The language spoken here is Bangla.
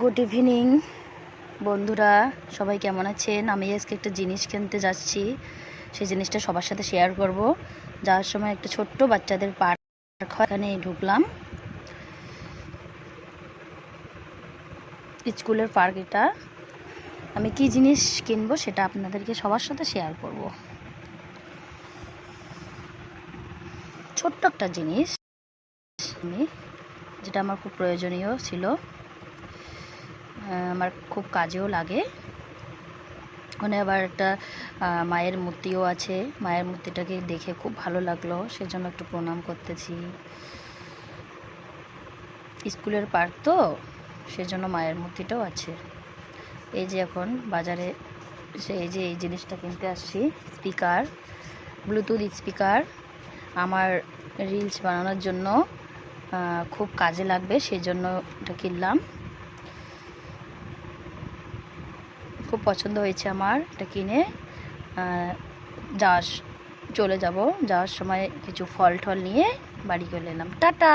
গুড ইভিনিং বন্ধুরা, সবাই কেমন আছেন? আমি আজকে একটা জিনিস কিনতে যাচ্ছি, সেই জিনিসটা সবার সাথে শেয়ার করব। যাওয়ার সময় একটা ছোট্ট বাচ্চাদের পার্ক হয়, এখানে ঢুকলাম। স্কুলের পার্ক এটা। আমি কি জিনিস কিনবো সেটা আপনাদেরকে সবার সাথে শেয়ার করব। ছোট্ট একটা জিনিস যেটা আমার খুব প্রয়োজনীয় ছিল, আমার খুব কাজেও লাগে। ওখানে আবার একটা মায়ের মূর্তিও আছে। মায়ের মূর্তিটাকে দেখে খুব ভালো লাগলো, সেজন্য একটু প্রণাম করতেছি। স্কুলের পার্ক তো, সেজন্য মায়ের মূর্তিটাও আছে। এই যে এখন বাজারে এই যে এই জিনিসটা কিনতে আসছি, স্পিকার, ব্লুটুথ স্পিকার। আমার রিলস বানানোর জন্য খুব কাজে লাগবে, সেজন্য এটা কিনলাম। খুব পছন্দ হয়েছে আমার, এটা কিনে চলে যাব। যাওয়ার সময় কিছু ফল টল নিয়ে বাড়ি চলে এলাম। টাটা।